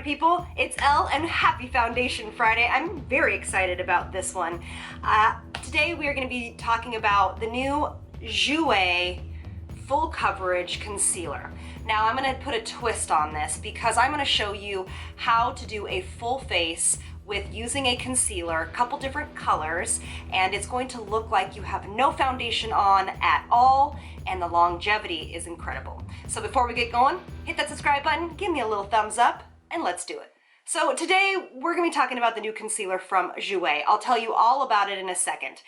party people, it's Elle and happy Foundation Friday. I'm very excited about this one. Today we are going to be talking about the new Jouer full coverage concealer. Now I'm going to put a twist on this because I'm going to show you how to do a full face with using a concealer, a couple different colors, and it's going to look like you have no foundation on at all, and the longevity is incredible. So before we get going, hit that subscribe button, give me a little thumbs up, and let's do it. So today we're going to be talking about the new concealer from Jouer. I'll tell you all about it in a second.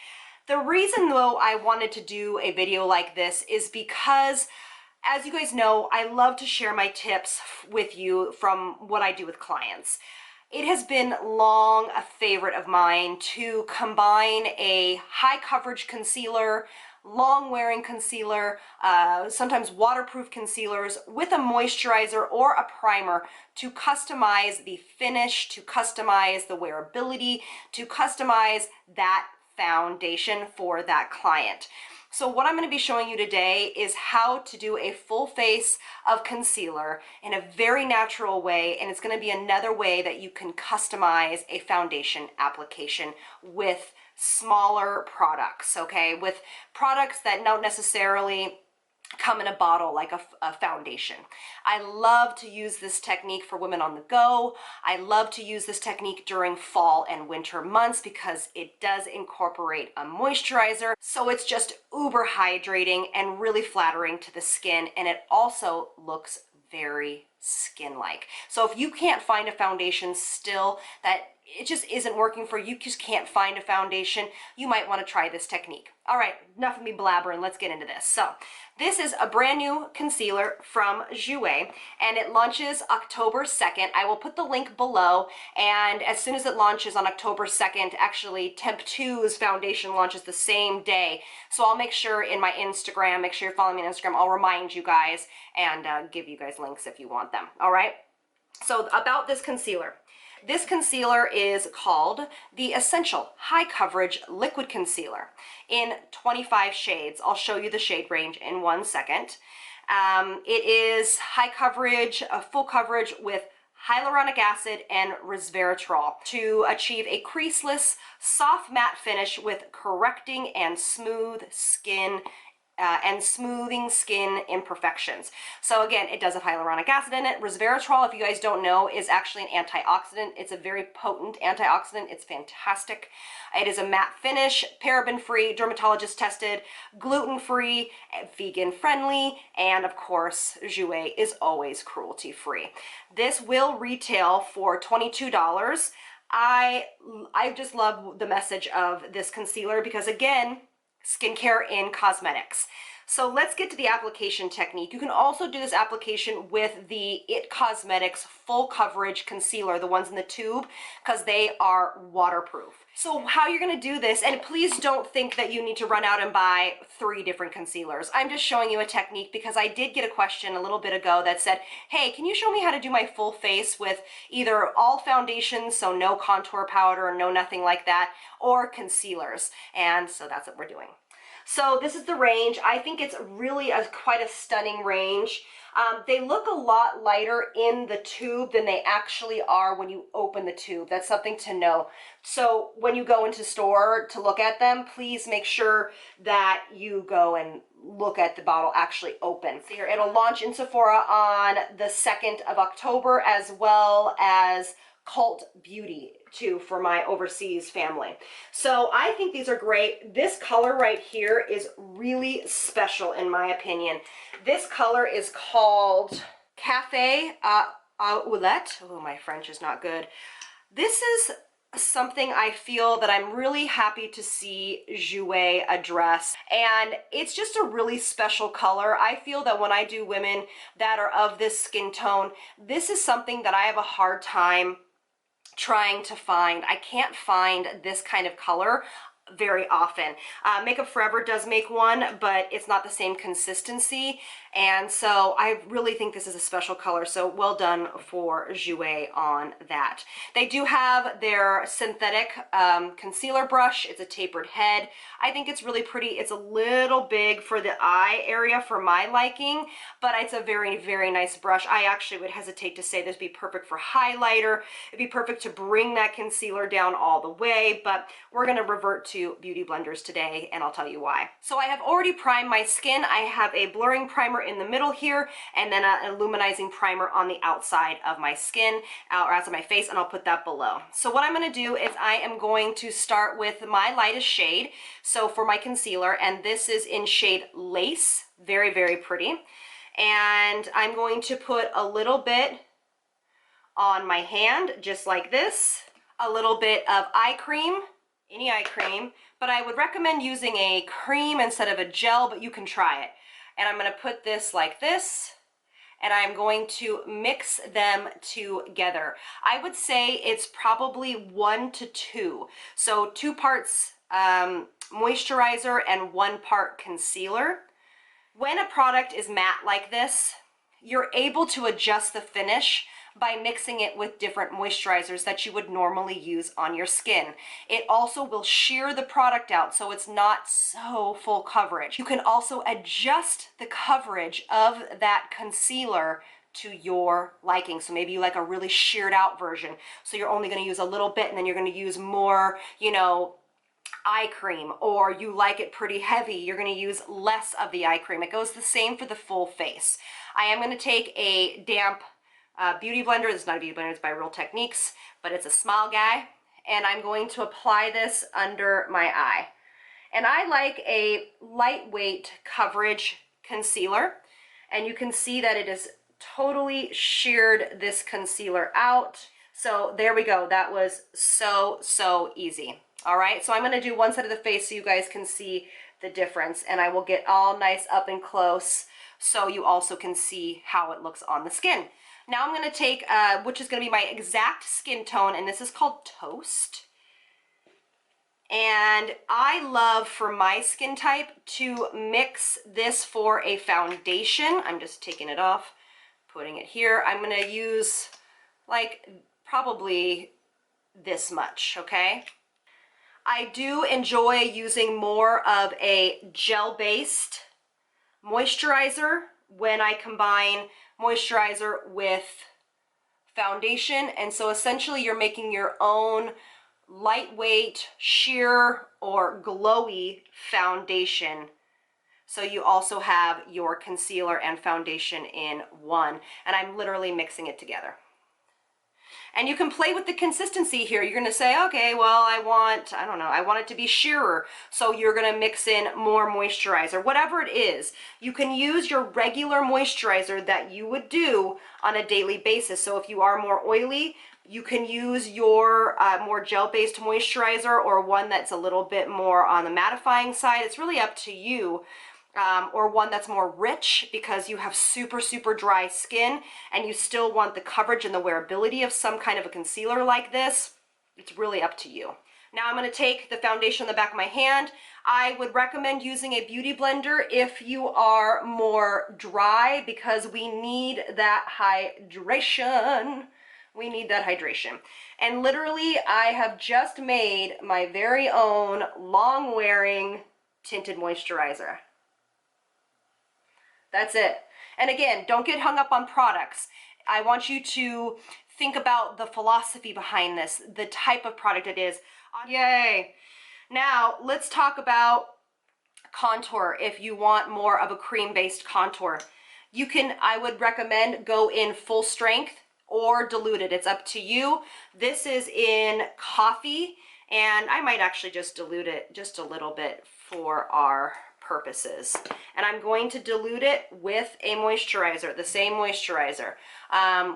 The reason though I wanted to do a video like this is because, as you guys know, I love to share my tips with you from what I do with clients. It has been long a favorite of mine to combine a high coverage concealer, long wearing concealer, sometimes waterproof concealers with a moisturizer or a primer to customize the finish, to customize the wearability, to customize that foundation for that client. So what I'm going to be showing you today is how to do a full face of concealer in a very natural way, and it's going to be another way that you can customize a foundation application with smaller products, okay? With products that don't necessarily come in a bottle like a foundation. I love to use this technique for women on the go. I love to use this technique during fall and winter months because it does incorporate a moisturizer. So it's just uber hydrating and really flattering to the skin, and it also looks very skin-like. So if you can't find a foundation still that it just isn't working for you, just can't find a foundation, you might want to try this technique. All right, enough of me blabbering, let's get into this. So this is a brand new concealer from Jouer, and it launches October 2nd. I will put the link below, and as soon as it launches on October 2nd, actually Temp 2's foundation launches the same day. So I'll make sure in my Instagram, make sure you're following me on Instagram, I'll remind you guys and give you guys links if you want them. All right, so about this concealer. This concealer is called the Essential High Coverage Liquid Concealer in 25 shades. I'll show you the shade range in 1 second. It is high coverage, full coverage with hyaluronic acid and resveratrol to achieve a creaseless, soft matte finish with correcting and smooth skin and smoothing skin imperfections. So again, it does have hyaluronic acid in it. Resveratrol, if you guys don't know, is actually an antioxidant. It's a very potent antioxidant. It's fantastic. It is a matte finish, paraben-free, dermatologist tested, gluten-free, vegan-friendly, and of course, Jouer is always cruelty-free. This will retail for $22. I just love the message of this concealer because, again, skincare in cosmetics. So let's get to the application technique. You can also do this application with the IT Cosmetics full coverage concealer, the ones in the tube, because they are waterproof. So how you're going to do this, and please don't think that you need to run out and buy 3 different concealers. I'm just showing you a technique because I did get a question a little bit ago that said, hey, can you show me how to do my full face with either all foundations, so no contour powder, no nothing like that, or concealers? And so that's what we're doing. So this is the range. I think it's really quite a stunning range. They look a lot lighter in the tube than they actually are when you open the tube. That's something to know. So when you go into store to look at them, please make sure that you go and look at the bottle actually open. So here, it'll launch in Sephora on the 2nd of October, as well as Cult Beauty too for my overseas family. So I think these are great. This color right here is really special in my opinion. This color is called Cafe Oulette. Oh, my French is not good. This is something I feel that I'm really happy to see Jouer address, and it's just a really special color. I feel that when I do women that are of this skin tone, this is something that I have a hard time trying to find. I can't find this kind of color very often. Makeup Forever does make one, but it's not the same consistency, and so I really think this is a special color, so well done for Jouer on that. They do have their synthetic concealer brush. It's a tapered head. I think it's really pretty. It's a little big for the eye area for my liking, but it's a very, very nice brush. I actually would hesitate to say this would be perfect for highlighter. It'd be perfect to bring that concealer down all the way, but we're gonna revert to beauty blenders today, and I'll tell you why. So I have already primed my skin. I have a blurring primer in the middle here, and then an illuminizing primer on the outside of my skin, or outside my face, and I'll put that below. So what I'm gonna do is I am going to start with my lightest shade, so for my concealer, and this is in shade Lace, very, very pretty. And I'm going to put a little bit on my hand, just like this, a little bit of eye cream, any eye cream, but I would recommend using a cream instead of a gel, but you can try it. And I'm gonna put this like this, and I'm going to mix them together. I would say it's probably 1 to 2. So 2 parts moisturizer and 1 part concealer. When a product is matte like this, you're able to adjust the finish by mixing it with different moisturizers that you would normally use on your skin. It also will sheer the product out so it's not so full coverage. You can also adjust the coverage of that concealer to your liking. So maybe you like a really sheared out version, so you're only going to use a little bit and then you're going to use more, you know, eye cream, or you like it pretty heavy, you're going to use less of the eye cream. It goes the same for the full face. I am going to take a damp beauty blender. This is not a beauty blender, it's by Real Techniques, but it's a small guy, and I'm going to apply this under my eye. And I like a lightweight coverage concealer, and you can see that it is totally sheared this concealer out. So there we go. That was so easy. All right, so I'm going to do one side of the face so you guys can see the difference, and I will get all nice up and close so you also can see how it looks on the skin. Now I'm going to take, which is going to be my exact skin tone, and this is called Toast. And I love, for my skin type, to mix this for a foundation. I'm just taking it off, putting it here. I'm going to use like probably this much, okay? I do enjoy using more of a gel-based moisturizer when I combine moisturizer with foundation, and so essentially you're making your own lightweight, sheer, or glowy foundation. So you also have your concealer and foundation in one, and I'm literally mixing it together. And you can play with the consistency here. You're gonna say, okay, well, I don't know, I want it to be sheerer. So you're gonna mix in more moisturizer, whatever it is. You can use your regular moisturizer that you would do on a daily basis. So if you are more oily, you can use your more gel-based moisturizer, or one that's a little bit more on the mattifying side. It's really up to you. Or one that's more rich because you have super dry skin and you still want the coverage and the wearability of some kind of a concealer like this. It's really up to you. Now I'm going to take the foundation on the back of my hand. I would recommend using a beauty blender if you are more dry, because we need that hydration. We need that hydration. And literally, I have just made my very own long-wearing tinted moisturizer. That's it. And again, don't get hung up on products. I want you to think about the philosophy behind this, the type of product it is. Yay. Now, let's talk about contour. If you want more of a cream-based contour, you can, I would recommend, go in full strength or diluted. It's up to you. This is in Coffee, and I might actually just dilute it just a little bit for our purposes. And I'm going to dilute it with a moisturizer, the same moisturizer,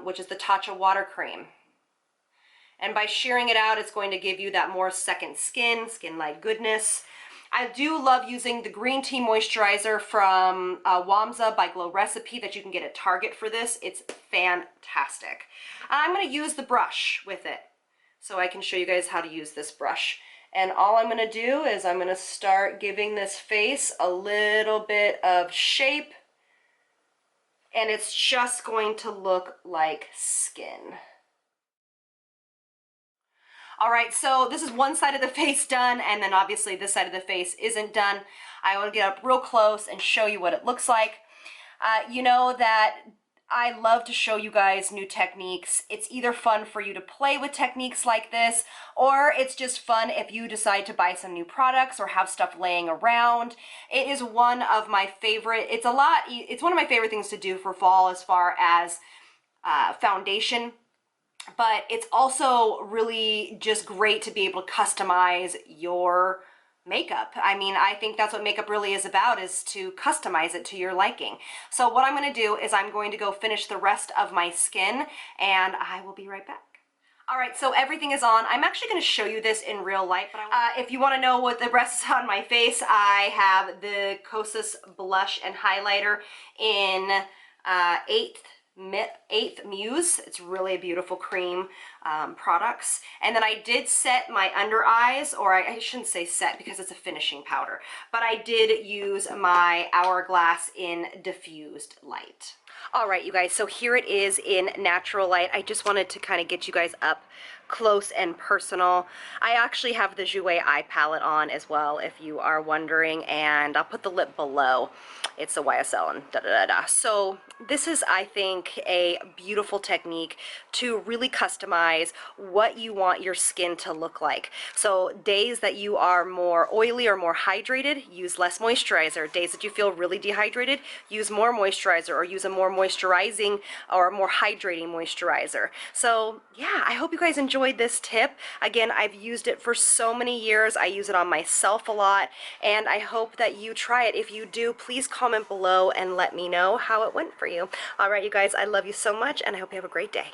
which is the TATCHA water cream. And by shearing it out, it's going to give you that more second skin-like goodness. I do love using the green tea moisturizer from Wamsa by Glow Recipe that you can get at Target for this. It's fantastic. I'm going to use the brush with it so I can show you guys how to use this brush. And all I'm gonna do is I'm gonna start giving this face a little bit of shape, and it's just going to look like skin. All right, so this is one side of the face done, and then obviously this side of the face isn't done. I want to get up real close and show you what it looks like. You know that I love to show you guys new techniques. It's either fun for you to play with techniques like this, or it's just fun if you decide to buy some new products or have stuff laying around. It is one of my favorite, it's one of my favorite things to do for fall as far as foundation. But it's also really just great to be able to customize your makeup. I mean, I think that's what makeup really is about, is to customize it to your liking. So what I'm going to do is I'm going to go finish the rest of my skin, and I will be right back. All right, so everything is on. I'm actually going to show you this in real life, but if you want to know what the rest is on my face, I have the Kosas blush and highlighter in 8th Muse. It's really a beautiful cream products. And then I did set my under eyes, or I shouldn't say set because it's a finishing powder, but I did use my Hourglass in diffused light. All right, you guys, so here it is in natural light. I just wanted to kind of get you guys up close and personal. I actually have the Jouer eye palette on as well, if you are wondering, and I'll put the lip below. It's a YSL and da-da-da-da. So this is, I think, a beautiful technique to really customize what you want your skin to look like. So days that you are more oily or more hydrated, use less moisturizer. Days that you feel really dehydrated, use more moisturizer, or use a more moisturizing or more hydrating moisturizer. So yeah, I hope you guys enjoyed this tip. Again, I've used it for so many years. I use it on myself a lot, and I hope that you try it. If you do, please comment below and let me know how it went for you. All right, you guys, I love you so much, and I hope you have a great day.